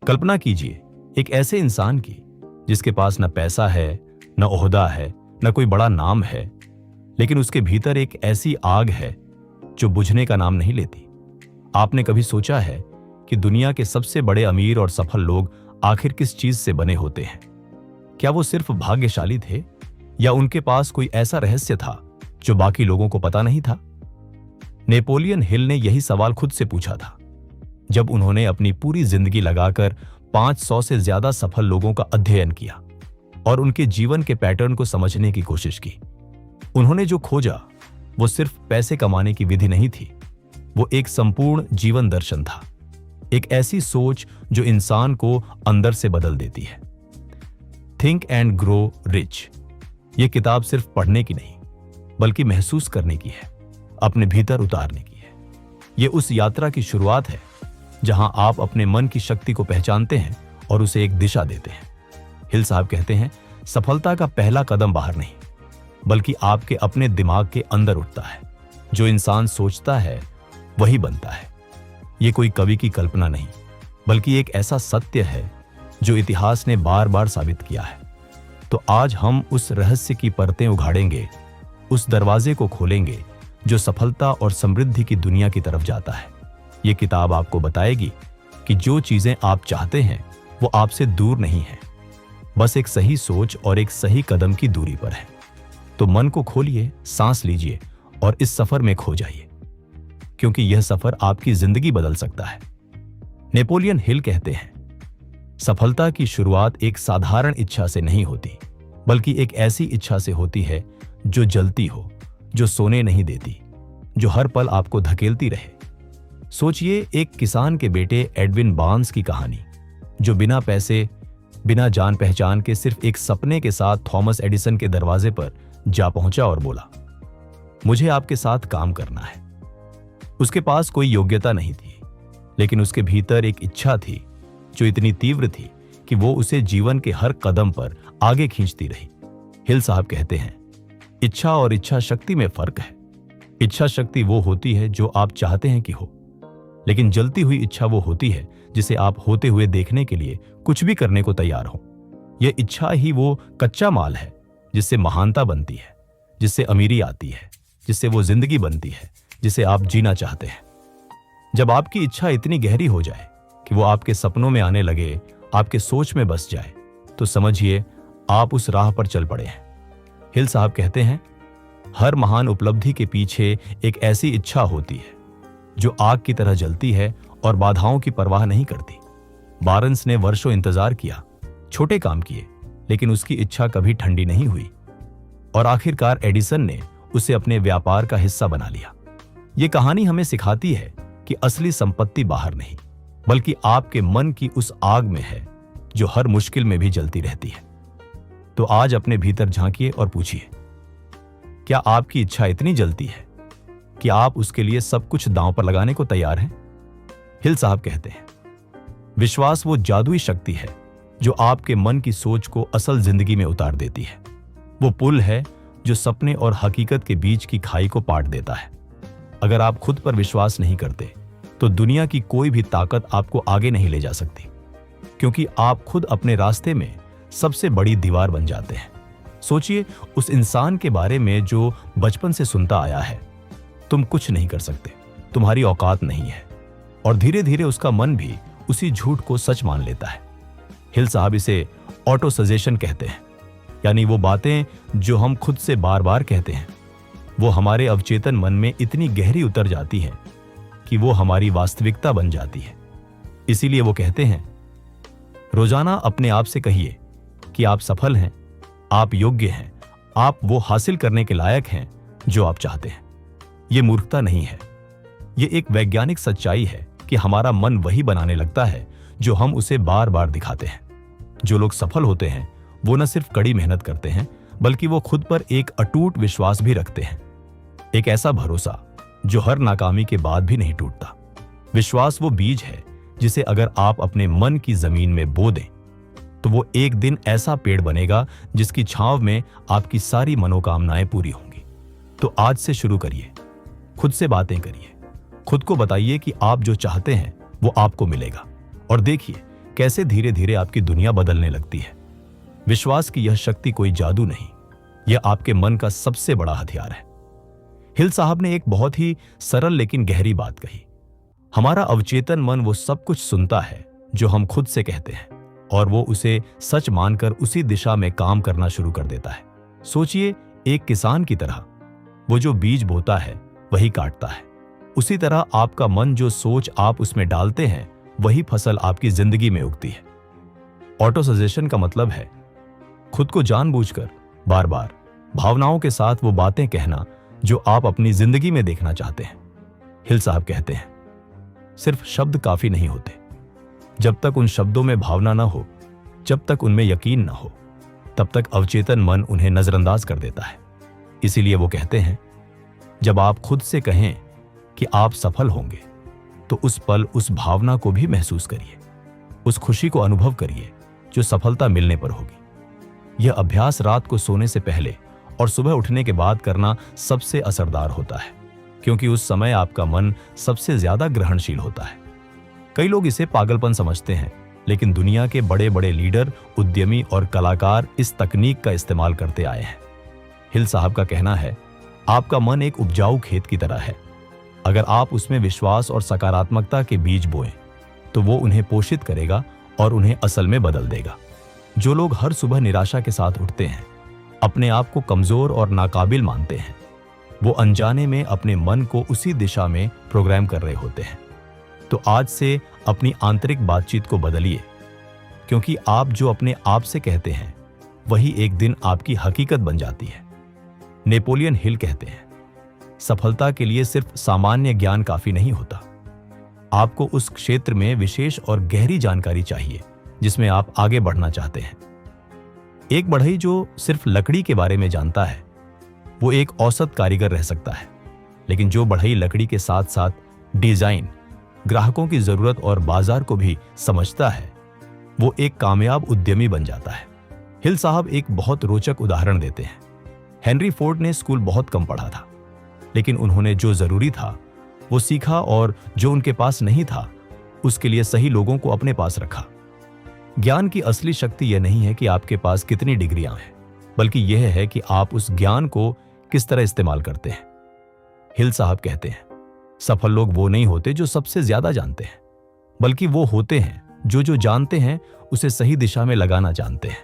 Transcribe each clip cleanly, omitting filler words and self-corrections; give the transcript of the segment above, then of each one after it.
कल्पना कीजिए एक ऐसे इंसान की जिसके पास न पैसा है, न ओहदा है, न कोई बड़ा नाम है, लेकिन उसके भीतर एक ऐसी आग है जो बुझने का नाम नहीं लेती। आपने कभी सोचा है कि दुनिया के सबसे बड़े अमीर और सफल लोग आखिर किस चीज से बने होते हैं? क्या वो सिर्फ भाग्यशाली थे या उनके पास कोई ऐसा रहस्य था जो बाकी लोगों को पता नहीं था? नेपोलियन हिल ने यही सवाल खुद से पूछा था जब उन्होंने अपनी पूरी जिंदगी लगाकर 500 से ज्यादा सफल लोगों का अध्ययन किया और उनके जीवन के पैटर्न को समझने की कोशिश की। उन्होंने जो खोजा वो सिर्फ पैसे कमाने की विधि नहीं थी, वो एक संपूर्ण जीवन दर्शन था, एक ऐसी सोच जो इंसान को अंदर से बदल देती है। थिंक एंड ग्रो रिच ये किताब सिर्फ पढ़ने की नहीं बल्कि महसूस करने की है, अपने भीतर उतारने की है। ये उस यात्रा की शुरुआत है जहां आप अपने मन की शक्ति को पहचानते हैं और उसे एक दिशा देते हैं। हिल साहब कहते हैं, सफलता का पहला कदम बाहर नहीं बल्कि आपके अपने दिमाग के अंदर उठता है। जो इंसान सोचता है वही बनता है। ये कोई कवि की कल्पना नहीं बल्कि एक ऐसा सत्य है जो इतिहास ने बार बार साबित किया है। तो आज हम उस रहस्य की परतें उघाड़ेंगे, उस दरवाजे को खोलेंगे जो सफलता और समृद्धि की दुनिया की तरफ जाता है। ये किताब आपको बताएगी कि जो चीजें आप चाहते हैं वो आपसे दूर नहीं है, बस एक सही सोच और एक सही कदम की दूरी पर है। तो मन को खोलिए, सांस लीजिए और इस सफर में खो जाइए, क्योंकि यह सफर आपकी जिंदगी बदल सकता है। नेपोलियन हिल कहते हैं, सफलता की शुरुआत एक साधारण इच्छा से नहीं होती बल्कि एक ऐसी इच्छा से होती है जो जलती हो, जो सोने नहीं देती, जो हर पल आपको धकेलती रहे। सोचिए एक किसान के बेटे एडविन बार्न्स की कहानी, जो बिना पैसे, बिना जान पहचान के सिर्फ एक सपने के साथ थॉमस एडिसन के दरवाजे पर जा पहुंचा और बोला, मुझे आपके साथ काम करना है। उसके पास कोई योग्यता नहीं थी, लेकिन उसके भीतर एक इच्छा थी जो इतनी तीव्र थी कि वो उसे जीवन के हर कदम पर आगे खींचती रही। हिल साहब कहते हैं, इच्छा और इच्छा शक्ति में फर्क है। इच्छा शक्ति वो होती है जो आप चाहते हैं कि हो, लेकिन जलती हुई इच्छा वो होती है जिसे आप होते हुए देखने के लिए कुछ भी करने को तैयार हो। यह इच्छा ही वो कच्चा माल है जिससे महानता बनती है, जिससे अमीरी आती है, जिससे वो जिंदगी बनती है जिसे आप जीना चाहते हैं। जब आपकी इच्छा इतनी गहरी हो जाए कि वो आपके सपनों में आने लगे, आपके सोच में बस जाए, तो समझिए आप उस राह पर चल पड़े हैं। हिल साहब कहते हैं, हर महान उपलब्धि के पीछे एक ऐसी इच्छा होती है जो आग की तरह जलती है और बाधाओं की परवाह नहीं करती। बार्न्स ने वर्षों इंतजार किया, छोटे काम किए, लेकिन उसकी इच्छा कभी ठंडी नहीं हुई और आखिरकार एडिसन ने उसे अपने व्यापार का हिस्सा बना लिया। ये कहानी हमें सिखाती है कि असली संपत्ति बाहर नहीं बल्कि आपके मन की उस आग में है जो हर मुश्किल में भी जलती रहती है। तो आज अपने भीतर झांकिए और पूछिए, क्या आपकी इच्छा इतनी जलती है कि आप उसके लिए सब कुछ दांव पर लगाने को तैयार हैं? हिल साहब कहते हैं, विश्वास वो जादुई शक्ति है जो आपके मन की सोच को असल जिंदगी में उतार देती है। वो पुल है जो सपने और हकीकत के बीच की खाई को पाट देता है। अगर आप खुद पर विश्वास नहीं करते तो दुनिया की कोई भी ताकत आपको आगे नहीं ले जा सकती, क्योंकि आप खुद अपने रास्ते में सबसे बड़ी दीवार बन जाते हैं। सोचिए उस इंसान के बारे में जो बचपन से सुनता आया है, तुम कुछ नहीं कर सकते, तुम्हारी औकात नहीं है, और धीरे धीरे उसका मन भी उसी झूठ को सच मान लेता है। हिल साहब इसे ऑटो सजेशन कहते हैं, यानी वो बातें जो हम खुद से बार बार कहते हैं वो हमारे अवचेतन मन में इतनी गहरी उतर जाती है कि वो हमारी वास्तविकता बन जाती है। इसीलिए वो कहते हैं, रोजाना अपने आप से कहिए कि आप सफल हैं, आप योग्य हैं, आप वो हासिल करने के लायक हैं जो आप चाहते हैं। ये मूर्खता नहीं है, ये एक वैज्ञानिक सच्चाई है कि हमारा मन वही बनाने लगता है जो हम उसे बार बार दिखाते हैं। जो लोग सफल होते हैं वो न सिर्फ कड़ी मेहनत करते हैं बल्कि वो खुद पर एक अटूट विश्वास भी रखते हैं, एक ऐसा भरोसा जो हर नाकामी के बाद भी नहीं टूटता। विश्वास वो बीज है जिसे अगर आप अपने मन की जमीन में बो दें तो वो एक दिन ऐसा पेड़ बनेगा जिसकी छांव में आपकी सारी मनोकामनाएं पूरी होंगी। तो आज से शुरू करिए, खुद से बातें करिए, खुद को बताइए कि आप जो चाहते हैं वो आपको मिलेगा, और देखिए कैसे धीरे धीरे आपकी दुनिया बदलने लगती है। विश्वास की यह शक्ति कोई जादू नहीं, यह आपके मन का सबसे बड़ा हथियार है। हिल साहब ने एक बहुत ही सरल लेकिन गहरी बात कही। हमारा अवचेतन मन वो सब कुछ सुनता है जो हम खुद से कहते हैं, और वो उसे सच मानकर उसी दिशा में काम करना शुरू कर देता है। सोचिए, एक किसान की तरह वो जो बीज बोता है वही काटता है। उसी तरह आपका मन, जो सोच आप उसमें डालते हैं वही फसल आपकी जिंदगी में उगती है। ऑटो सजेशन का मतलब है खुद को जानबूझकर बार बार भावनाओं के साथ वो बातें कहना जो आप अपनी जिंदगी में देखना चाहते हैं। हिल साहब कहते हैं, सिर्फ शब्द काफी नहीं होते। जब तक उन शब्दों में भावना ना हो, जब तक उनमें यकीन ना हो, तब तक अवचेतन मन उन्हें नजरअंदाज कर देता है। इसीलिए वो कहते हैं, जब आप खुद से कहें कि आप सफल होंगे, तो उस पल उस भावना को भी महसूस करिए, उस खुशी को अनुभव करिए जो सफलता मिलने पर होगी। यह अभ्यास रात को सोने से पहले और सुबह उठने के बाद करना सबसे असरदार होता है, क्योंकि उस समय आपका मन सबसे ज्यादा ग्रहणशील होता है। कई लोग इसे पागलपन समझते हैं, लेकिन दुनिया के बड़े बड़े लीडर, उद्यमी और कलाकार इस तकनीक का इस्तेमाल करते आए हैं। हिल साहब का कहना है, आपका मन एक उपजाऊ खेत की तरह है। अगर आप उसमें विश्वास और सकारात्मकता के बीज बोएं, तो वो उन्हें पोषित करेगा और उन्हें असल में बदल देगा। जो लोग हर सुबह निराशा के साथ उठते हैं, अपने आप को कमजोर और नाकाबिल मानते हैं, वो अनजाने में अपने मन को उसी दिशा में प्रोग्राम कर रहे होते हैं। तो आज से अपनी आंतरिक बातचीत को बदलिए, क्योंकि आप जो अपने आप से कहते हैं वही एक दिन आपकी हकीकत बन जाती है। नेपोलियन हिल कहते हैं, सफलता के लिए सिर्फ सामान्य ज्ञान काफी नहीं होता। आपको उस क्षेत्र में विशेष और गहरी जानकारी चाहिए जिसमें आप आगे बढ़ना चाहते हैं। एक बढ़ई जो सिर्फ लकड़ी के बारे में जानता है, वो एक औसत कारीगर रह सकता है, लेकिन जो बढ़ई लकड़ी के साथ साथ डिजाइन, ग्राहकों की जरूरत और बाजार को भी समझता है, वो एक कामयाब उद्यमी बन जाता है। हिल साहब एक बहुत रोचक उदाहरण देते हैं। हेनरी फोर्ड ने स्कूल बहुत कम पढ़ा था, लेकिन उन्होंने जो जरूरी था वो सीखा, और जो उनके पास नहीं था उसके लिए सही लोगों को अपने पास रखा। ज्ञान की असली शक्ति यह नहीं है कि आपके पास कितनी डिग्रियां हैं, बल्कि यह है कि आप उस ज्ञान को किस तरह इस्तेमाल करते हैं। हिल साहब कहते हैं, सफल लोग वो नहीं होते जो सबसे ज्यादा जानते हैं, बल्कि वो होते हैं जो जानते हैं उसे सही दिशा में लगाना जानते हैं।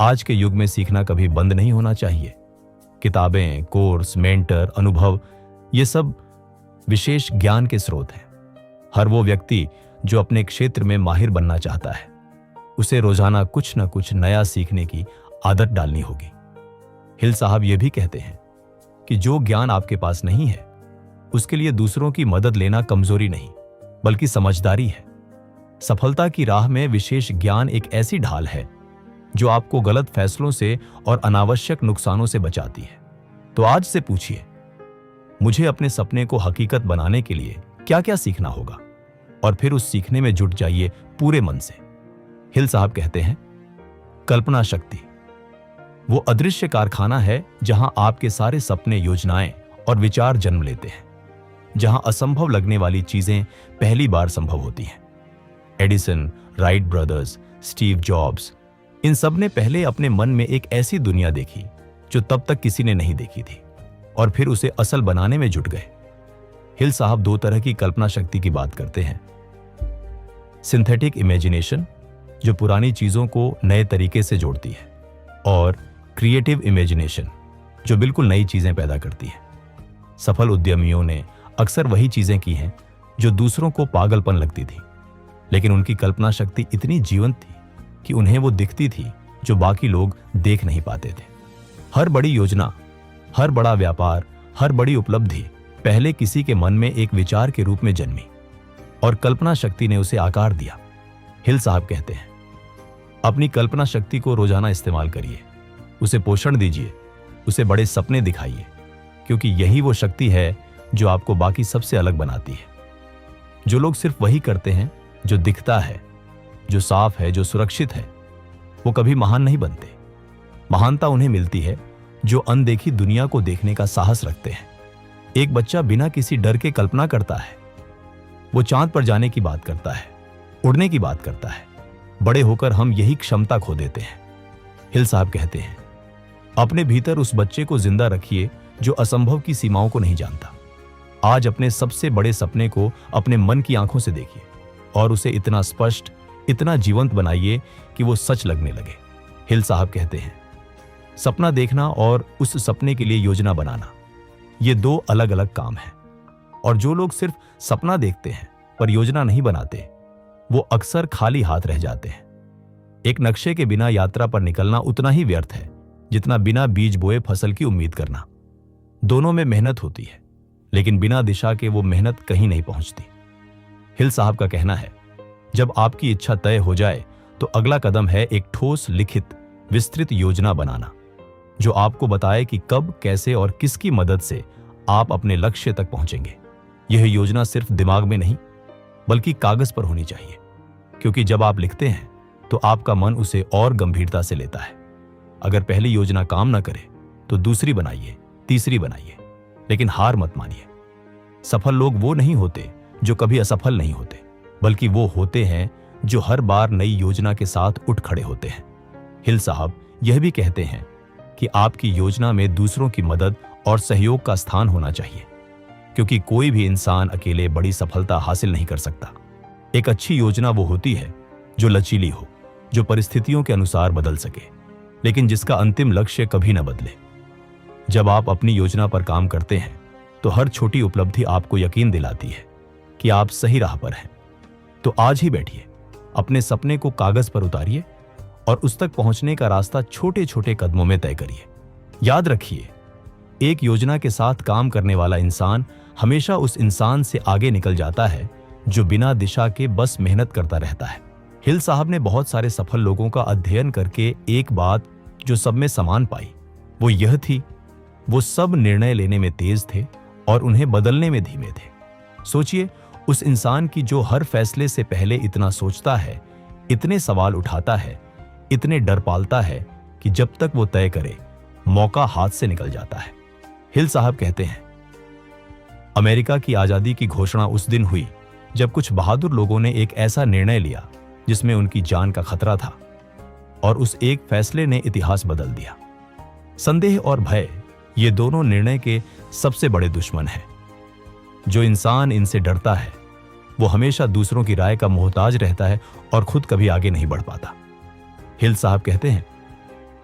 आज के युग में सीखना कभी बंद नहीं होना चाहिए। किताबें, कोर्स, मेंटर, अनुभव, ये सब विशेष ज्ञान के स्रोत हैं। हर वो व्यक्ति जो अपने क्षेत्र में माहिर बनना चाहता है, उसे रोजाना कुछ न कुछ नया सीखने की आदत डालनी होगी। हिल साहब ये भी कहते हैं कि जो ज्ञान आपके पास नहीं है, उसके लिए दूसरों की मदद लेना कमजोरी नहीं, बल्कि समझदारी है। सफलता की राह में विशेष ज्ञान एक ऐसी ढाल है जो आपको गलत फैसलों से और अनावश्यक नुकसानों से बचाती है। तो आज से पूछिए, मुझे अपने सपने को हकीकत बनाने के लिए क्या क्या सीखना होगा, और फिर उस सीखने में जुट जाइए पूरे मन से। हिल साहब कहते हैं, कल्पना शक्ति वो अदृश्य कारखाना है जहां आपके सारे सपने, योजनाएं और विचार जन्म लेते हैं, जहां असंभव लगने वाली चीजें पहली बार संभव होती हैं। Edison, Wright brothers, Steve Jobs, इन सब ने पहले अपने मन में एक ऐसी दुनिया देखी जो तब तक किसी ने नहीं देखी थी, और फिर उसे असल बनाने में जुट गए। हिल साहब दो तरह की कल्पना शक्ति की बात करते हैं, सिंथेटिक इमेजिनेशन जो पुरानी चीजों को नए तरीके से जोड़ती है, और क्रिएटिव इमेजिनेशन जो बिल्कुल नई चीजें पैदा करती है। सफल उद्यमियों ने अक्सर वही चीजें की हैं जो दूसरों को पागलपन लगती थी, लेकिन उनकी कल्पना शक्ति इतनी जीवंत थी कि उन्हें वो दिखती थी जो बाकी लोग देख नहीं पाते थे। हर बड़ी योजना, हर बड़ा व्यापार, हर बड़ी उपलब्धि पहले किसी के मन में एक विचार के रूप में जन्मी, और कल्पना शक्ति ने उसे आकार दिया। हिल साहब कहते हैं, अपनी कल्पना शक्ति को रोजाना इस्तेमाल करिए, उसे पोषण दीजिए, उसे बड़े सपने दिखाइए, क्योंकि यही वो शक्ति है जो आपको बाकी सबसे अलग बनाती है। जो लोग सिर्फ वही करते हैं जो दिखता है, जो साफ है, जो सुरक्षित है, वो कभी महान नहीं बनते। महानता उन्हें मिलती है जो अनदेखी दुनिया को देखने का साहस रखते हैं। एक बच्चा बिना किसी डर के कल्पना करता है, वो चांद पर जाने की बात करता है, उड़ने की बात करता है, बड़े होकर हम यही क्षमता खो देते हैं। हिल साहब कहते हैं, अपने भीतर उस बच्चे को जिंदा रखिए जो असंभव की सीमाओं को नहीं जानता। आज अपने सबसे बड़े सपने को अपने मन की आंखों से देखिए और उसे इतना स्पष्ट, इतना जीवंत बनाइए कि वो सच लगने लगे। हिल साहब कहते हैं, सपना देखना और उस सपने के लिए योजना बनाना, ये दो अलग अलग काम हैं। और जो लोग सिर्फ सपना देखते हैं पर योजना नहीं बनाते, वो अक्सर खाली हाथ रह जाते हैं। एक नक्शे के बिना यात्रा पर निकलना उतना ही व्यर्थ है जितना बिना बीज बोए फसल की उम्मीद करना। दोनों में मेहनत होती है, लेकिन बिना दिशा के वो मेहनत कहीं नहीं पहुंचती। हिल साहब का कहना है, जब आपकी इच्छा तय हो जाए तो अगला कदम है एक ठोस, लिखित, विस्तृत योजना बनाना, जो आपको बताए कि कब, कैसे और किसकी मदद से आप अपने लक्ष्य तक पहुंचेंगे। यह योजना सिर्फ दिमाग में नहीं बल्कि कागज पर होनी चाहिए, क्योंकि जब आप लिखते हैं तो आपका मन उसे और गंभीरता से लेता है। अगर पहली योजना काम न करे तो दूसरी बनाइए, तीसरी बनाइए, लेकिन हार मत मानिए। सफल लोग वो नहीं होते जो कभी असफल नहीं होते, बल्कि वो होते हैं जो हर बार नई योजना के साथ उठ खड़े होते हैं। हिल साहब यह भी कहते हैं कि आपकी योजना में दूसरों की मदद और सहयोग का स्थान होना चाहिए, क्योंकि कोई भी इंसान अकेले बड़ी सफलता हासिल नहीं कर सकता। एक अच्छी योजना वो होती है जो लचीली हो, जो परिस्थितियों के अनुसार बदल सके, लेकिन जिसका अंतिम लक्ष्य कभी न बदले। जब आप अपनी योजना पर काम करते हैं तो हर छोटी उपलब्धि आपको यकीन दिलाती है कि आप सही राह पर हैं। तो आज ही बैठिए, अपने सपने को कागज पर उतारिए और उस तक पहुंचने का रास्ता छोटे छोटे कदमों में तय करिए। याद रखिए, एक योजना के साथ काम करने वाला इंसान हमेशा उस इंसान से आगे निकल जाता है जो बिना दिशा के बस मेहनत करता रहता है। हिल साहब ने बहुत सारे सफल लोगों का अध्ययन करके एक बात जो सब में समान पाई, वो यह थी, वो सब निर्णय लेने में तेज थे और उन्हें बदलने में धीमे थे। सोचिए, उस इंसान की जो हर फैसले से पहले इतना सोचता है, इतने सवाल उठाता है, इतने डर पालता है कि जब तक वो तय करे मौका हाथ से निकल जाता है। हिल साहब कहते हैं, अमेरिका की आजादी की घोषणा उस दिन हुई जब कुछ बहादुर लोगों ने एक ऐसा निर्णय लिया जिसमें उनकी जान का खतरा था, और उस एक फैसले ने इतिहास बदल दिया। संदेह और भय, ये दोनों निर्णय के सबसे बड़े दुश्मन हैं। जो इंसान इनसे डरता है वो हमेशा दूसरों की राय का मोहताज रहता है और खुद कभी आगे नहीं बढ़ पाता। हिल साहब कहते हैं,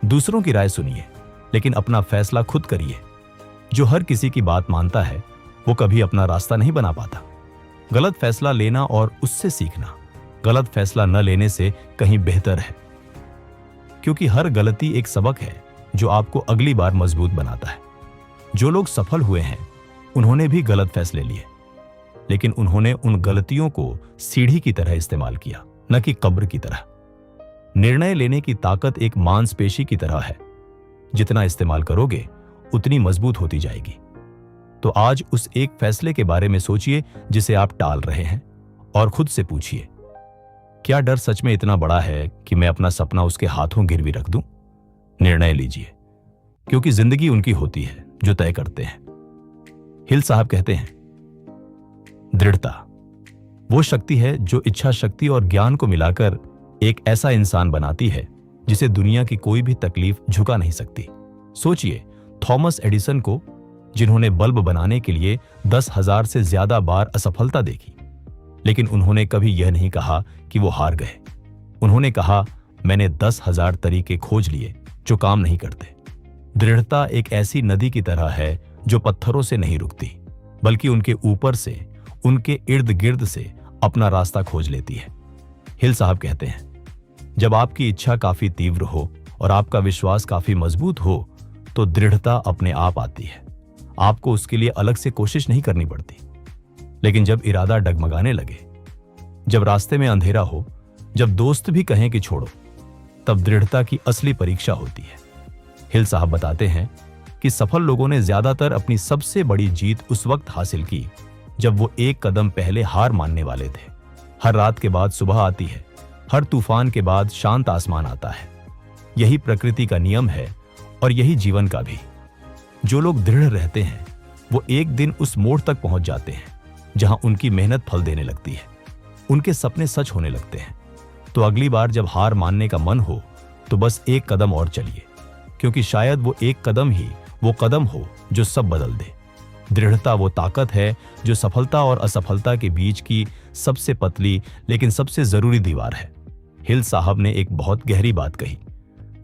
दूसरों की राय सुनिए लेकिन अपना फैसला खुद करिए। जो हर किसी की बात मानता है वो कभी अपना रास्ता नहीं बना पाता। गलत फैसला लेना और उससे सीखना गलत फैसला न लेने से कहीं बेहतर है, क्योंकि हर गलती एक सबक है जो आपको अगली बार मजबूत बनाता है। जो लोग सफल हुए हैं उन्होंने भी गलत फैसले लिए, लेकिन उन्होंने उन गलतियों को सीढ़ी की तरह इस्तेमाल किया, न कि कब्र की तरह। निर्णय लेने की ताकत एक मांसपेशी की तरह है, जितना इस्तेमाल करोगे उतनी मजबूत होती जाएगी। तो आज उस एक फैसले के बारे में सोचिए जिसे आप टाल रहे हैं, और खुद से पूछिए, क्या डर सच में इतना बड़ा है कि मैं अपना सपना उसके हाथों गिरवी रख दूं? निर्णय लीजिए, क्योंकि जिंदगी उनकी होती है जो तय करते हैं। हिल साहब कहते हैं, दृढ़ता वो शक्ति है जो इच्छा शक्ति और ज्ञान को मिलाकर एक ऐसा इंसान बनाती है जिसे दुनिया की कोई भी तकलीफ झुका नहीं सकती। सोचिए, थॉमस एडिसन को, जिन्होंने बल्ब बनाने के लिए 10,000 से ज्यादा बार असफलता देखी, लेकिन उन्होंने कभी यह नहीं कहा कि वो हार गए। उन्होंने कहा, मैंने 10,000 तरीके खोज लिए जो काम नहीं करते। दृढ़ता एक ऐसी नदी की तरह है जो पत्थरों से नहीं रुकती, बल्कि उनके ऊपर से, उनके इर्द गिर्द से अपना रास्ता खोज लेती है। हिल साहब कहते हैं, जब आपकी इच्छा काफी तीव्र हो और आपका विश्वास काफी मजबूत हो तो दृढ़ता अपने आप आती है। आपको उसके लिए अलग से कोशिश नहीं करनी पड़ती। लेकिन जब इरादा डगमगाने लगे, जब रास्ते में अंधेरा हो, जब दोस्त भी कहें कि छोड़ो, तब दृढ़ता की असली परीक्षा होती है। हिल साहब बताते हैं कि सफल लोगों ने ज्यादातर अपनी सबसे बड़ी जीत उस वक्त हासिल की जब वो एक कदम पहले हार मानने वाले थे। हर रात के बाद सुबह आती है, हर तूफान के बाद शांत आसमान आता है। यही प्रकृति का नियम है और यही जीवन का भी। जो लोग दृढ़ रहते हैं वो एक दिन उस मोड़ तक पहुंच जाते हैं जहां उनकी मेहनत फल देने लगती है, उनके सपने सच होने लगते हैं। तो अगली बार जब हार मानने का मन हो तो बस एक कदम और चलिए, क्योंकि शायद वो एक कदम ही वो कदम हो जो सब बदल दे। दृढ़ता वो ताकत है जो सफलता और असफलता के बीच की सबसे पतली लेकिन सबसे जरूरी दीवार है। हिल साहब ने एक बहुत गहरी बात कही,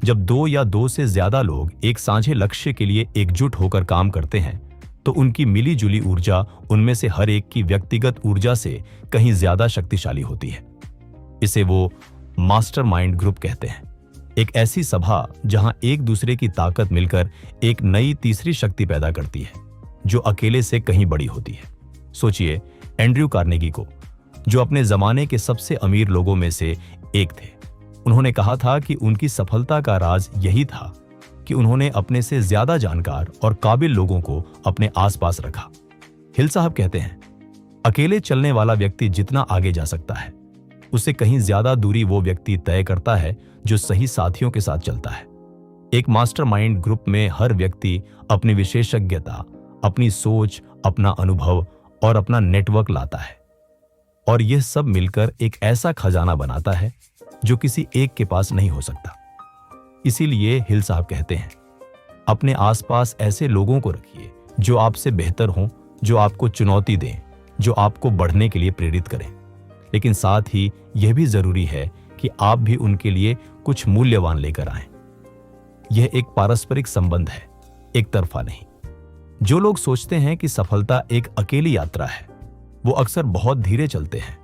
जब दो या दो से ज्यादा लोग एक साझे लक्ष्य के लिए एकजुट होकर काम करते हैं तो उनकी मिली जुली ऊर्जा उनमें से हर एक की व्यक्तिगत ऊर्जा से कहीं ज्यादा शक्तिशाली होती है। इसे वो मास्टरमाइंड ग्रुप कहते हैं, एक ऐसी सभा जहां एक दूसरे की ताकत मिलकर एक नई तीसरी शक्ति पैदा करती है जो अकेले से कहीं बड़ी होती है। सोचिए एंड्रयू कार्नेगी को, जो अपने जमाने के सबसे अमीर लोगों में से एक थे। उन्होंने कहा था कि उनकी सफलता का राज यही था कि उन्होंने अपने से ज्यादा जानकार और काबिल लोगों को अपने आसपास रखा। हिल साहब कहते हैं, अकेले चलने वाला व्यक्ति जितना आगे जा सकता है उससे कहीं ज्यादा दूरी वो व्यक्ति तय करता है जो सही साथियों के साथ चलता है। एक मास्टरमाइंड ग्रुप में हर व्यक्ति अपनी विशेषज्ञता, अपनी सोच, अपना अनुभव और अपना नेटवर्क लाता है और यह सब मिलकर एक ऐसा खजाना बनाता है जो किसी एक के पास नहीं हो सकता। इसीलिए हिल साहब कहते हैं, अपने आसपास ऐसे लोगों को रखिए जो आपसे बेहतर हों, जो आपको चुनौती दें, जो आपको बढ़ने के लिए प्रेरित करें। लेकिन साथ ही यह भी जरूरी है कि आप भी उनके लिए कुछ मूल्यवान लेकर आएं। यह एक पारस्परिक संबंध है, एक तरफा नहीं। जो लोग सोचते हैं कि सफलता एक अकेली यात्रा है वो अक्सर बहुत धीरे चलते हैं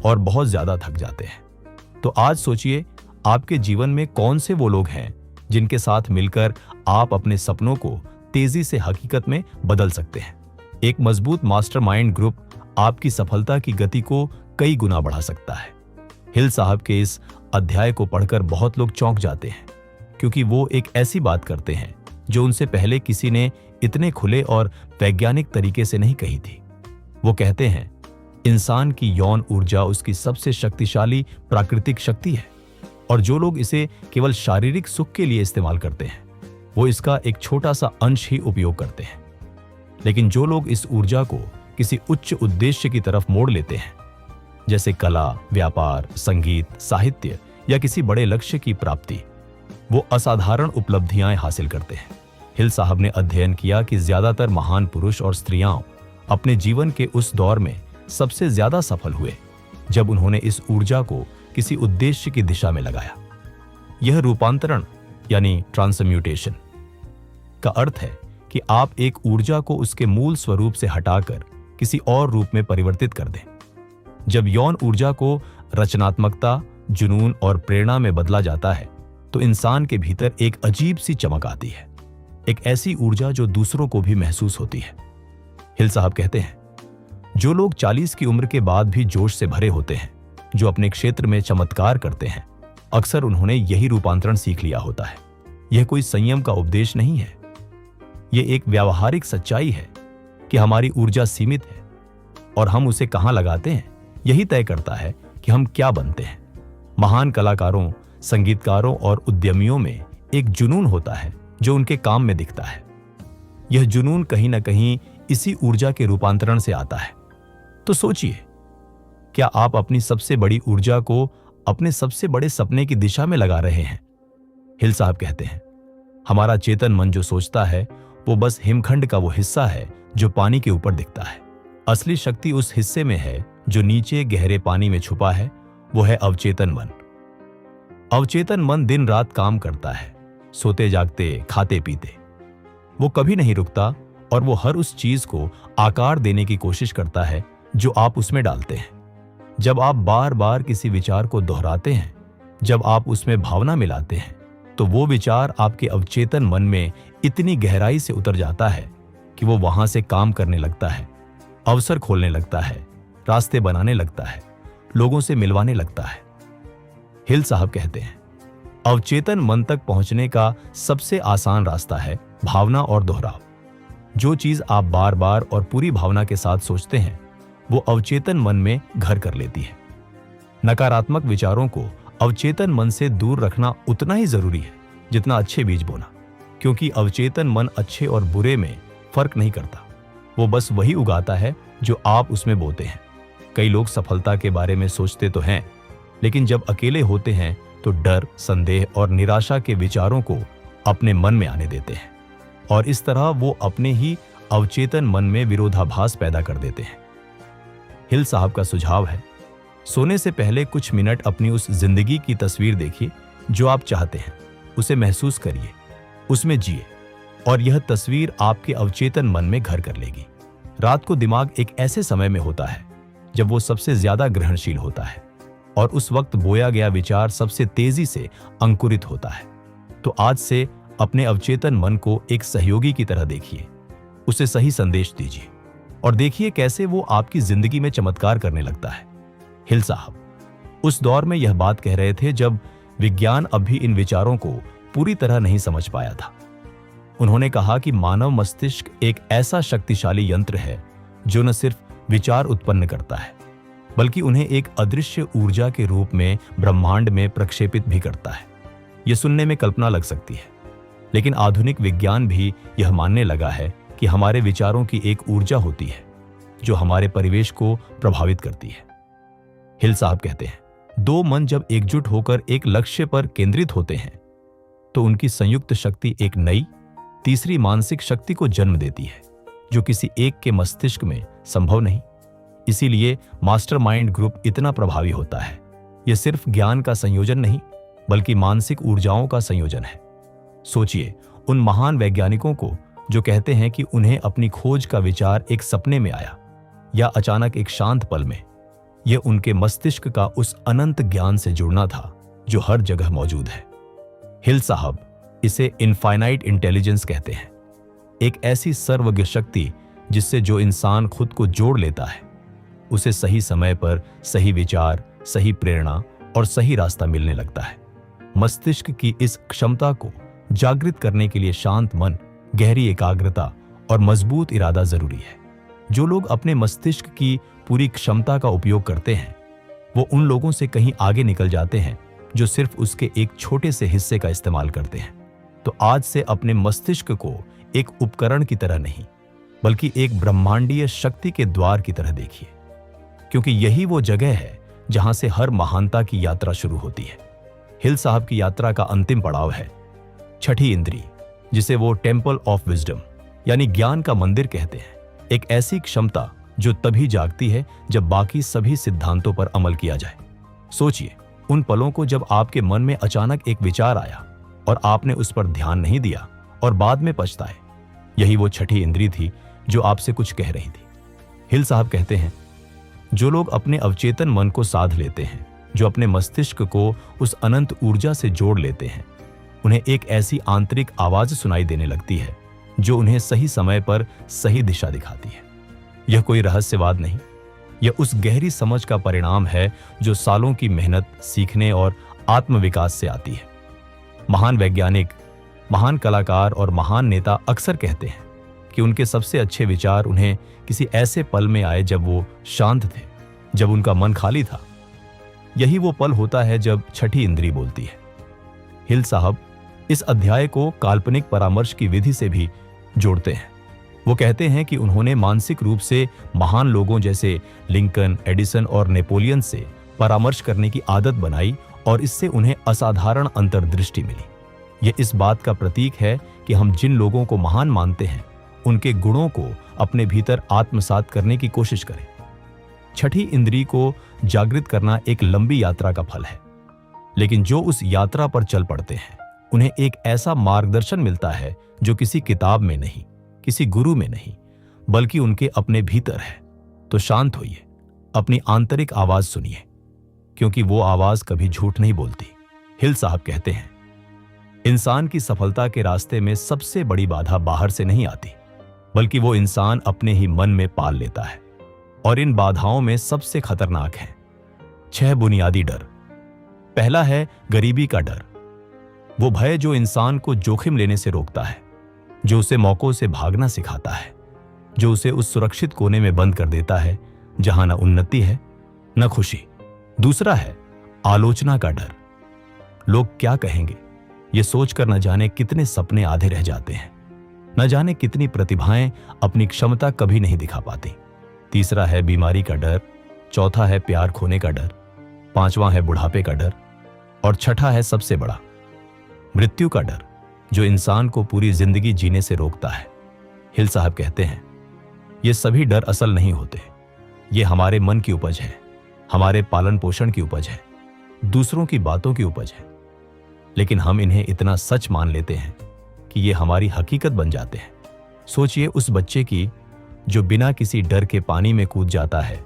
और बहुत ज्यादा थक जाते हैं। तो आज सोचिए आपके जीवन में कौन से वो लोग हैं जिनके साथ मिलकर आप अपने सपनों को तेजी से हकीकत में बदल सकते हैं। एक मजबूत मास्टरमाइंड ग्रुप आपकी सफलता की गति को कई गुना बढ़ा सकता है। हिल साहब के इस अध्याय को पढ़कर बहुत लोग चौंक जाते हैं, क्योंकि वो एक ऐसी बात करते हैं जो उनसे पहले किसी ने इतने खुले और वैज्ञानिक तरीके से नहीं कही थी। वो कहते हैं, इंसान की यौन ऊर्जा उसकी सबसे शक्तिशाली प्राकृतिक शक्ति है और जो लोग इसे केवल शारीरिक सुख के लिए इस्तेमाल करते हैं वो इसका एक छोटा सा अंश ही उपयोग करते हैं। लेकिन जो लोग इस ऊर्जा को किसी उच्च उद्देश्य की तरफ मोड़ लेते हैं, जैसे कला, व्यापार, संगीत, साहित्य या किसी बड़े लक्ष्य की प्राप्ति, वो असाधारण उपलब्धियां हासिल करते हैं। हिल साहब ने अध्ययन किया कि ज्यादातर महान पुरुष और स्त्रियां अपने जीवन के उस दौर में सबसे ज्यादा सफल हुए जब उन्होंने इस ऊर्जा को किसी उद्देश्य की दिशा में लगाया। यह रूपांतरण यानी ट्रांसम्यूटेशन का अर्थ है कि आप एक ऊर्जा को उसके मूल स्वरूप से हटाकर किसी और रूप में परिवर्तित कर दें। जब यौन ऊर्जा को रचनात्मकता, जुनून और प्रेरणा में बदला जाता है तो इंसान के भीतर एक अजीब सी चमक आती है, एक ऐसी ऊर्जा जो दूसरों को भी महसूस होती है। हिल साहब कहते हैं, जो लोग 40 की उम्र के बाद भी जोश से भरे होते हैं, जो अपने क्षेत्र में चमत्कार करते हैं, अक्सर उन्होंने यही रूपांतरण सीख लिया होता है। यह कोई संयम का उपदेश नहीं है, यह एक व्यावहारिक सच्चाई है कि हमारी ऊर्जा सीमित है और हम उसे कहां लगाते हैं यही तय करता है कि हम क्या बनते हैं। महान कलाकारों, संगीतकारों और उद्यमियों में एक जुनून होता है जो उनके काम में दिखता है। यह जुनून कहीं ना कहीं इसी ऊर्जा के रूपांतरण से आता है। तो सोचिए, क्या आप अपनी सबसे बड़ी ऊर्जा को अपने सबसे बड़े सपने की दिशा में लगा रहे हैं? हिल साहब कहते हैं, हमारा चेतन मन जो सोचता है वो बस हिमखंड का वो हिस्सा है जो पानी के ऊपर दिखता है। असली शक्ति उस हिस्से में है जो नीचे गहरे पानी में छुपा है, वो है अवचेतन मन। अवचेतन मन दिन रात काम करता है, सोते जागते, खाते पीते। वो कभी नहीं रुकता और वो हर उस चीज को आकार देने की कोशिश करता है जो आप उसमें डालते हैं। जब आप बार बार किसी विचार को दोहराते हैं, जब आप उसमें भावना मिलाते हैं, तो वो विचार आपके अवचेतन मन में इतनी गहराई से उतर जाता है कि वो वहां से काम करने लगता है, अवसर खोलने लगता है, रास्ते बनाने लगता है, लोगों से मिलवाने लगता है। हिल साहब कहते हैं, अवचेतन मन तक पहुंचने का सबसे आसान रास्ता है भावना और दोहराव। जो चीज आप बार बार और पूरी भावना के साथ सोचते हैं वो अवचेतन मन में घर कर लेती है। नकारात्मक विचारों को अवचेतन मन से दूर रखना उतना ही जरूरी है जितना अच्छे बीज बोना, क्योंकि अवचेतन मन अच्छे और बुरे में फर्क नहीं करता, वो बस वही उगाता है जो आप उसमें बोते हैं। कई लोग सफलता के बारे में सोचते तो हैं, लेकिन जब अकेले होते हैं तो डर, संदेह और निराशा के विचारों को अपने मन में आने देते हैं और इस तरह वो अपने ही अवचेतन मन में विरोधाभास पैदा कर देते हैं। हिल साहब का सुझाव है, सोने से पहले कुछ मिनट अपनी उस जिंदगी की तस्वीर देखिए जो आप चाहते हैं, उसे महसूस करिए, उसमें जिए और यह तस्वीर आपके अवचेतन मन में घर कर लेगी। रात को दिमाग एक ऐसे समय में होता है जब वो सबसे ज्यादा ग्रहणशील होता है और उस वक्त बोया गया विचार सबसे तेजी से अंकुरित होता है। तो आज से अपने अवचेतन मन को एक सहयोगी की तरह देखिए, उसे सही संदेश दीजिए और देखिए कैसे वो आपकी जिंदगी में चमत्कार करने लगता है। हिल साहब उस दौर में यह बात कह रहे थे जब विज्ञान अब भी इन विचारों को पूरी तरह नहीं समझ पाया था। उन्होंने कहा कि मानव मस्तिष्क एक ऐसा शक्तिशाली यंत्र है जो न सिर्फ विचार उत्पन्न करता है बल्कि उन्हें एक अदृश्य ऊर्जा के रूप में ब्रह्मांड में प्रक्षेपित भी करता है। यह सुनने में कल्पना लग सकती है, लेकिन आधुनिक विज्ञान भी यह मानने लगा है कि हमारे विचारों की एक ऊर्जा होती है जो हमारे परिवेश को प्रभावित करती है। हिल साहब कहते हैं, दो मन जब एकजुट होकर एक लक्ष्य पर केंद्रित होते हैं तो उनकी संयुक्त शक्ति एक नई, तीसरी मानसिक शक्ति को जन्म देती है जो किसी एक के मस्तिष्क में संभव नहीं। इसीलिए मास्टरमाइंड ग्रुप इतना प्रभावी होता है। यह सिर्फ ज्ञान का संयोजन नहीं बल्कि मानसिक ऊर्जाओं का संयोजन है। सोचिए उन महान वैज्ञानिकों को जो कहते हैं कि उन्हें अपनी खोज का विचार एक सपने में आया या अचानक एक शांत पल में। यह उनके मस्तिष्क का उस अनंत ज्ञान से जुड़ना था जो हर जगह मौजूद है। हिल साहब इसे इनफाइनाइट इंटेलिजेंस कहते हैं, एक ऐसी सर्वज्ञ शक्ति जिससे जो इंसान खुद को जोड़ लेता है उसे सही समय पर सही विचार, सही प्रेरणा और सही रास्ता मिलने लगता है। मस्तिष्क की इस क्षमता को जागृत करने के लिए शांत मन, गहरी एकाग्रता और मजबूत इरादा जरूरी है। जो लोग अपने मस्तिष्क की पूरी क्षमता का उपयोग करते हैं वो उन लोगों से कहीं आगे निकल जाते हैं जो सिर्फ उसके एक छोटे से हिस्से का इस्तेमाल करते हैं। तो आज से अपने मस्तिष्क को एक उपकरण की तरह नहीं बल्कि एक ब्रह्मांडीय शक्ति के द्वार की तरह देखिए, क्योंकि यही वो जगह है जहां से हर महानता की यात्रा शुरू होती है। हिल साहब की यात्रा का अंतिम पड़ाव है छठी इंद्री, जिसे वो टेम्पल ऑफ विजडम यानी ज्ञान का मंदिर कहते हैं। एक ऐसी क्षमता जो तभी जागती है जब बाकी सभी सिद्धांतों पर अमल किया जाए। सोचिए उन पलों को जब आपके मन में अचानक एक विचार आया और आपने उस पर ध्यान नहीं दिया और बाद में पछताए। यही वो छठी इंद्री थी जो आपसे कुछ कह रही थी। हिल साहब कहते हैं, जो लोग अपने अवचेतन मन को साध लेते हैं, जो अपने मस्तिष्क को उस अनंत ऊर्जा से जोड़ लेते हैं, उन्हें एक ऐसी आंतरिक आवाज सुनाई देने लगती है जो उन्हें सही समय पर सही दिशा दिखाती है। यह कोई रहस्यवाद नहीं, यह उस गहरी समझ का परिणाम है जो सालों की मेहनत, सीखने और आत्मविकास से आती है। महान वैज्ञानिक, महान कलाकार और महान नेता अक्सर कहते हैं कि उनके सबसे अच्छे विचार उन्हें किसी ऐसे पल में आए जब वो शांत थे, जब उनका मन खाली था। यही वो पल होता है जब छठी इंद्री बोलती है। हिल साहब इस अध्याय को काल्पनिक परामर्श की विधि से भी जोड़ते हैं। वो कहते हैं कि उन्होंने मानसिक रूप से महान लोगों जैसे लिंकन, एडिसन और नेपोलियन से परामर्श करने की आदत बनाई और इससे उन्हें असाधारण अंतर्दृष्टि मिली। यह इस बात का प्रतीक है कि हम जिन लोगों को महान मानते हैं उनके गुणों को अपने भीतर आत्मसात करने की कोशिश करें। छठी इंद्री को जागृत करना एक लंबी यात्रा का फल है, लेकिन जो उस यात्रा पर चल पड़ते हैं उन्हें एक ऐसा मार्गदर्शन मिलता है जो किसी किताब में नहीं, किसी गुरु में नहीं, बल्कि उनके अपने भीतर है। तो शांत होइए, अपनी आंतरिक आवाज सुनिए, क्योंकि वो आवाज कभी झूठ नहीं बोलती। हिल साहब कहते हैं, इंसान की सफलता के रास्ते में सबसे बड़ी बाधा बाहर से नहीं आती, बल्कि वो इंसान अपने ही मन में पाल लेता है। और इन बाधाओं में सबसे खतरनाक हैं 6 बुनियादी डर। पहला है गरीबी का डर, वो भय जो इंसान को जोखिम लेने से रोकता है, जो उसे मौकों से भागना सिखाता है, जो उसे उस सुरक्षित कोने में बंद कर देता है जहां न उन्नति है न खुशी। दूसरा है आलोचना का डर, लोग क्या कहेंगे ये सोचकर न जाने कितने सपने आधे रह जाते हैं, न जाने कितनी प्रतिभाएं अपनी क्षमता कभी नहीं दिखा पाती। तीसरा है बीमारी का डर। चौथा है प्यार खोने का डर। पांचवां है बुढ़ापे का डर, और छठा है सबसे बड़ा, मृत्यु का डर, जो इंसान को पूरी जिंदगी जीने से रोकता है। हिल साहब कहते हैं, ये सभी डर असल नहीं होते, ये हमारे मन की उपज है, हमारे पालन पोषण की उपज है, दूसरों की बातों की उपज है। लेकिन हम इन्हें इतना सच मान लेते हैं कि ये हमारी हकीकत बन जाते हैं। सोचिए उस बच्चे की जो बिना किसी डर के पानी में कूद जाता है,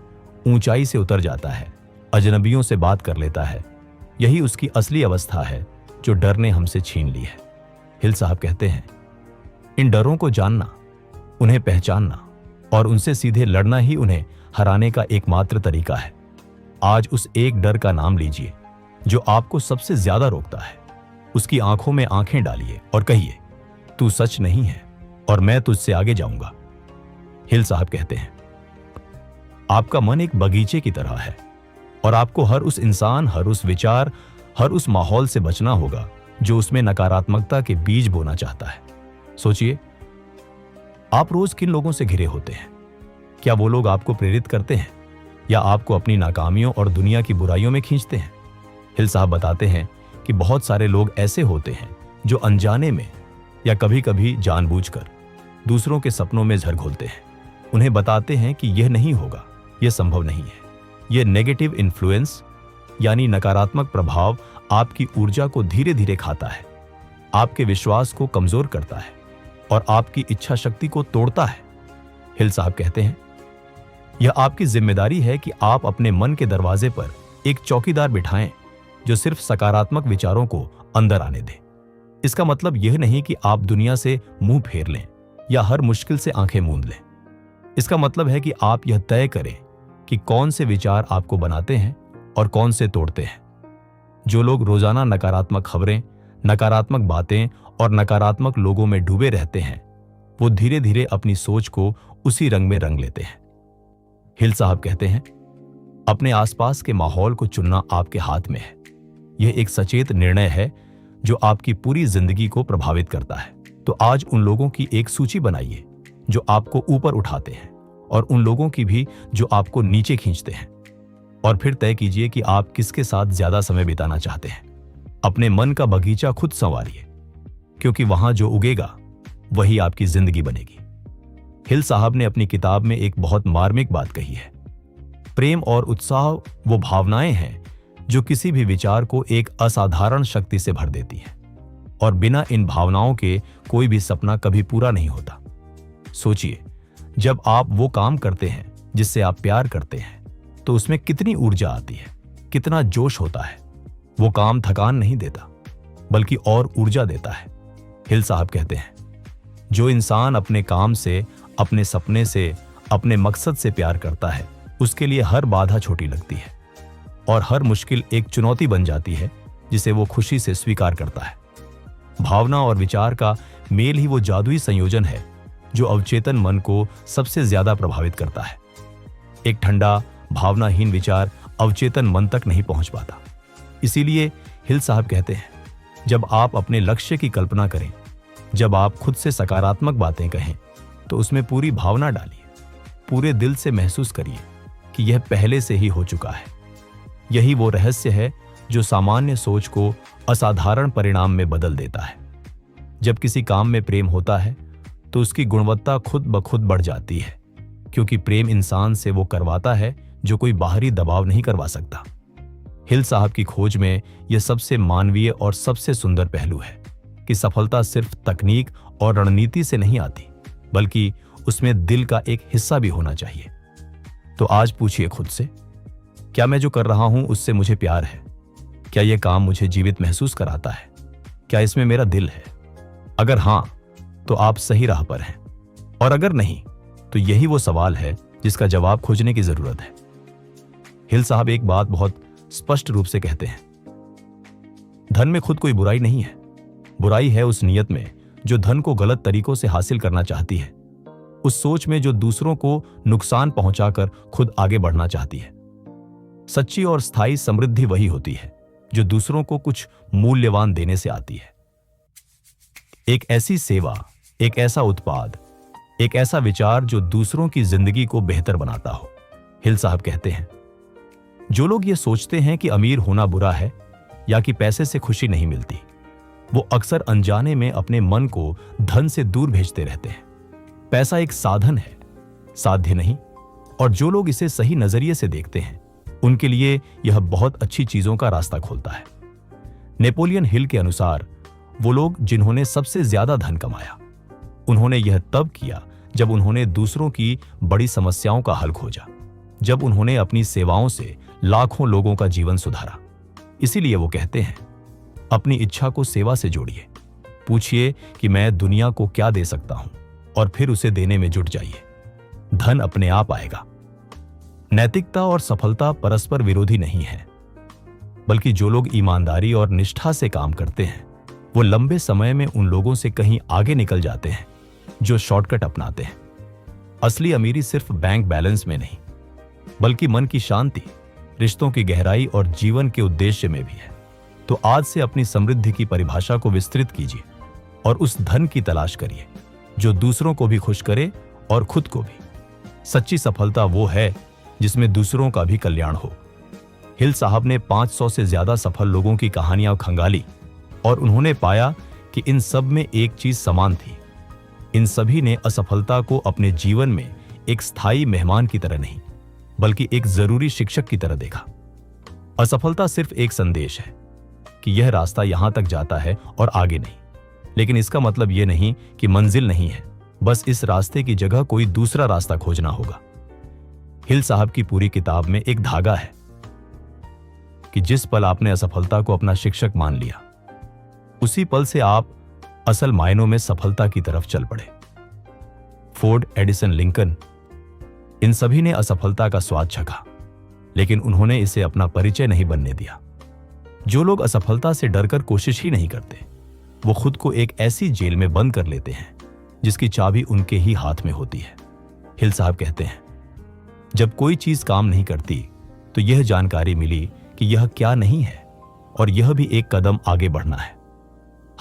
ऊंचाई से उतर जाता है, अजनबियों से बात कर लेता है। यही उसकी असली अवस्था है जो डर ने हमसे छीन ली है। हिल साहब कहते हैं, इन डरों को जानना, उन्हें पहचानना और उनसे सीधे लड़ना ही उन्हें हराने का एकमात्र तरीका है। आज उस एक डर का नाम लीजिए जो आपको सबसे ज्यादा रोकता है। उसकी आंखों में आंखें डालिए और कहिए, तू सच नहीं है और मैं तुझसे आगे जाऊंगा। हिल साहब कहते हैं, आपका मन एक बगीचे की तरह है और आपको हर उस इंसान, हर उस विचार, हर उस माहौल से बचना होगा जो उसमें नकारात्मकता के बीज बोना चाहता है। सोचिए, आप रोज किन लोगों से घिरे होते हैं? क्या वो लोग आपको प्रेरित करते हैं या आपको अपनी नाकामियों और दुनिया की बुराइयों में खींचते हैं? हिल साहब बताते हैं कि बहुत सारे लोग ऐसे होते हैं जो अनजाने में या कभी कभी जानबूझकर दूसरों के सपनों में झर घोलते हैं। उन्हें बताते हैं कि यह नहीं होगा, यह संभव नहीं है। यह नेगेटिव इन्फ्लुएंस यानी नकारात्मक प्रभाव आपकी ऊर्जा को धीरे धीरे खाता है, आपके विश्वास को कमजोर करता है और आपकी इच्छा शक्ति को तोड़ता है। हिल साहब कहते हैं, यह आपकी जिम्मेदारी है कि आप अपने मन के दरवाजे पर एक चौकीदार बिठाएं जो सिर्फ सकारात्मक विचारों को अंदर आने दे। इसका मतलब यह नहीं कि आप दुनिया से मुंह फेर लें या हर मुश्किल से आंखें मूंद लें। इसका मतलब है कि आप यह तय करें कि कौन से विचार आपको बनाते हैं और कौन से तोड़ते हैं। जो लोग रोजाना नकारात्मक खबरें, नकारात्मक बातें और नकारात्मक लोगों में डूबे रहते हैं, वो धीरे धीरे अपनी सोच को उसी रंग में रंग लेते हैं। हिल साहब कहते हैं, अपने आसपास के माहौल को चुनना आपके हाथ में है। यह एक सचेत निर्णय है जो आपकी पूरी जिंदगी को प्रभावित करता है। तो आज उन लोगों की एक सूची बनाइए जो आपको ऊपर उठाते हैं और उन लोगों की भी जो आपको नीचे खींचते हैं, और फिर तय कीजिए कि आप किसके साथ ज्यादा समय बिताना चाहते हैं। अपने मन का बगीचा खुद संवारिए, क्योंकि वहां जो उगेगा वही आपकी जिंदगी बनेगी। हिल साहब ने अपनी किताब में एक बहुत मार्मिक बात कही है, प्रेम और उत्साह वो भावनाएं हैं जो किसी भी विचार को एक असाधारण शक्ति से भर देती हैं, और बिना इन भावनाओं के कोई भी सपना कभी पूरा नहीं होता। सोचिए, जब आप वो काम करते हैं जिससे आप प्यार करते हैं तो उसमें कितनी ऊर्जा आती है, कितना जोश होता है। वो काम थकान नहीं देता बल्कि और ऊर्जा देता है। हिल साहब कहते हैं, जो इंसान अपने काम से, अपने सपने से, अपने मकसद से प्यार करता है, उसके लिए हर बाधा छोटी लगती है और हर मुश्किल एक चुनौती बन जाती है जिसे वो खुशी से स्वीकार करता है। भावना और विचार का मेल ही वो जादुई संयोजन है जो अवचेतन मन को सबसे ज्यादा प्रभावित करता है। एक ठंडा, भावनाहीन विचार अवचेतन मन तक नहीं पहुंच पाता। इसीलिए हिल साहब कहते हैं, जब आप अपने लक्ष्य की कल्पना करें, जब आप खुद से सकारात्मक बातें कहें, तो उसमें पूरी भावना डालिए, पूरे दिल से महसूस करिए कि यह पहले से ही हो चुका है। यही वो रहस्य है जो सामान्य सोच को असाधारण परिणाम में बदल देता है। जब किसी काम में प्रेम होता है तो उसकी गुणवत्ता खुद ब खुद बढ़ जाती है, क्योंकि प्रेम इंसान से वो करवाता है जो कोई बाहरी दबाव नहीं करवा सकता। हिल साहब की खोज में यह सबसे मानवीय और सबसे सुंदर पहलू है कि सफलता सिर्फ तकनीक और रणनीति से नहीं आती, बल्कि उसमें दिल का एक हिस्सा भी होना चाहिए। तो आज पूछिए खुद से, क्या मैं जो कर रहा हूं उससे मुझे प्यार है? क्या यह काम मुझे जीवित महसूस कराता है? क्या इसमें मेरा दिल है? अगर हां, तो आप सही राह पर हैं, और अगर नहीं, तो यही वो सवाल है जिसका जवाब खोजने की जरूरत है। हिल साहब एक बात बहुत स्पष्ट रूप से कहते हैं, धन में खुद कोई बुराई नहीं है। बुराई है उस नियत में जो धन को गलत तरीकों से हासिल करना चाहती है, उस सोच में जो दूसरों को नुकसान पहुंचाकर खुद आगे बढ़ना चाहती है। सच्ची और स्थायी समृद्धि वही होती है जो दूसरों को कुछ मूल्यवान देने से आती है। एक ऐसी सेवा, एक ऐसा उत्पाद, एक ऐसा विचार जो दूसरों की जिंदगी को बेहतर बनाता हो। हिल साहब कहते हैं, जो लोग ये सोचते हैं कि अमीर होना बुरा है या कि पैसे से खुशी नहीं मिलती, वो अक्सर अनजाने में अपने मन को धन से दूर भेजते रहते हैं। पैसा एक साधन है, साध्य नहीं। और जो लोग इसे सही नजरिए से देखते हैं, उनके लिए यह बहुत अच्छी चीजों का रास्ता खोलता है। नेपोलियन हिल के अनुसार वो लोग जिन्होंने सबसे ज्यादा धन कमाया, उन्होंने यह तब किया जब उन्होंने दूसरों की बड़ी समस्याओं का हल खोजा, जब उन्होंने अपनी सेवाओं से लाखों लोगों का जीवन सुधारा। इसीलिए वो कहते हैं, अपनी इच्छा को सेवा से जोड़िए, पूछिए कि मैं दुनिया को क्या दे सकता हूं, और फिर उसे देने में जुट जाइए। धन अपने आप आएगा। नैतिकता और सफलता परस्पर विरोधी नहीं है, बल्कि जो लोग ईमानदारी और निष्ठा से काम करते हैं, वो लंबे समय में उन लोगों से कहीं आगे निकल जाते हैं जो शॉर्टकट अपनाते हैं। असली अमीरी सिर्फ बैंक बैलेंस में नहीं, बल्कि मन की शांति, रिश्तों की गहराई और जीवन के उद्देश्य में भी है। तो आज से अपनी समृद्धि की परिभाषा को विस्तृत कीजिए और उस धन की तलाश करिए जो दूसरों को भी खुश करे और खुद को भी। सच्ची सफलता वो है जिसमें दूसरों का भी कल्याण हो। हिल साहब ने 500 से ज्यादा सफल लोगों की कहानियां खंगाली और उन्होंने पाया कि इन सब में एक चीज समान थी। इन सभी ने असफलता को अपने जीवन में एक स्थायी मेहमान की तरह नहीं, बल्कि एक जरूरी शिक्षक की तरह देखा। असफलता सिर्फ एक संदेश है कि यह रास्ता यहां तक जाता है और आगे नहीं, लेकिन इसका मतलब यह नहीं कि मंजिल नहीं है, बस इस रास्ते की जगह कोई दूसरा रास्ता खोजना होगा। हिल साहब की पूरी किताब में एक धागा है कि जिस पल आपने असफलता को अपना शिक्षक मान लिया, उसी पल से आप असल मायनों में सफलता की तरफ चल पड़े। फोर्ड, एडिसन, लिंकन, इन सभी ने असफलता का स्वाद चखा, लेकिन उन्होंने इसे अपना परिचय नहीं बनने दिया। जो लोग असफलता से डरकर कोशिश ही नहीं करते, वो खुद को एक ऐसी जेल में बंद कर लेते हैं जिसकी चाबी उनके ही हाथ में होती है। हिल साहब कहते हैं, जब कोई चीज काम नहीं करती तो यह जानकारी मिली कि यह क्या नहीं है, और यह भी एक कदम आगे बढ़ना है।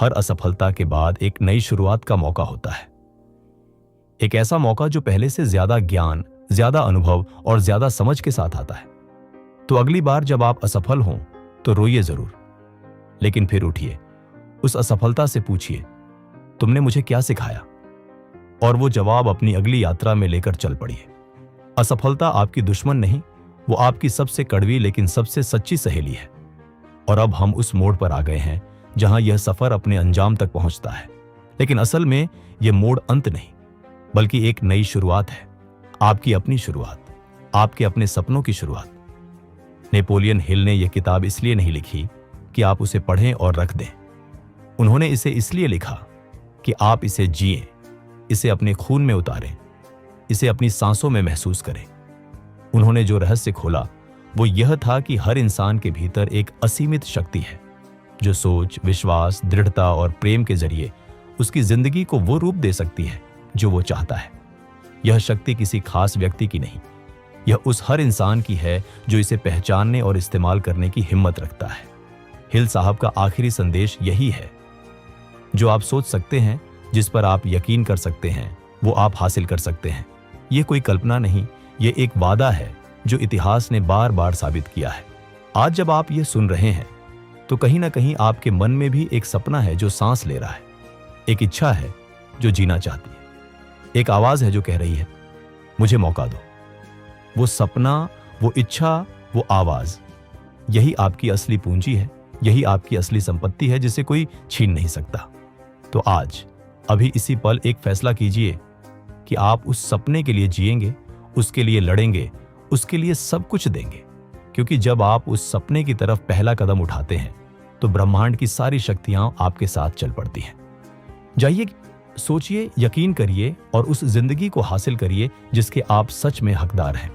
हर असफलता के बाद एक नई शुरुआत का मौका होता है, एक ऐसा मौका जो पहले से ज्यादा ज्ञान, ज्यादा अनुभव और ज्यादा समझ के साथ आता है। तो अगली बार जब आप असफल हों तो रोइए जरूर, लेकिन फिर उठिए, उस असफलता से पूछिए, तुमने मुझे क्या सिखाया, और वो जवाब अपनी अगली यात्रा में लेकर चल पड़िए। असफलता आपकी दुश्मन नहीं, वो आपकी सबसे कड़वी लेकिन सबसे सच्ची सहेली है। और अब हम उस मोड़ पर आ गए हैं जहां यह सफर अपने अंजाम तक पहुंचता है, लेकिन असल में यह मोड़ अंत नहीं, बल्कि एक नई शुरुआत है। आपकी अपनी शुरुआत, आपके अपने सपनों की शुरुआत। नेपोलियन हिल ने यह किताब इसलिए नहीं लिखी कि आप उसे पढ़ें और रख दें। उन्होंने इसे इसलिए लिखा कि आप इसे जिएं, इसे अपने खून में उतारें, इसे अपनी सांसों में महसूस करें। उन्होंने जो रहस्य खोला वो यह था कि हर इंसान के भीतर एक असीमित शक्ति है जो सोच, विश्वास, दृढ़ता और प्रेम के जरिए उसकी जिंदगी को वो रूप दे सकती है जो वो चाहता है। यह शक्ति किसी खास व्यक्ति की नहीं, यह उस हर इंसान की है जो इसे पहचानने और इस्तेमाल करने की हिम्मत रखता है। हिल साहब का आखिरी संदेश यही है, जो आप सोच सकते हैं, जिस पर आप यकीन कर सकते हैं, वो आप हासिल कर सकते हैं। यह कोई कल्पना नहीं, यह एक वादा है जो इतिहास ने बार बार साबित किया है। आज जब आप ये सुन रहे हैं तो कहीं ना कहीं आपके मन में भी एक सपना है जो सांस ले रहा है, एक इच्छा है जो जीना चाहती है, एक आवाज है जो कह रही है, मुझे मौका दो। वो सपना, वो इच्छा, वो आवाज, यही आपकी असली पूंजी है, यही आपकी असली संपत्ति है जिसे कोई छीन नहीं सकता। तो आज, अभी इसी पल एक फैसला कीजिए कि आप उस सपने के लिए जिएंगे, उसके लिए लड़ेंगे, उसके लिए सब कुछ देंगे। क्योंकि जब आप उस सपने की तरफ पहला कदम उठाते हैं तो ब्रह्मांड की सारी शक्तियां आपके साथ चल पड़ती हैं। जाइए, सोचिए, यकीन करिए और उस जिंदगी को हासिल करिए जिसके आप सच में हकदार हैं।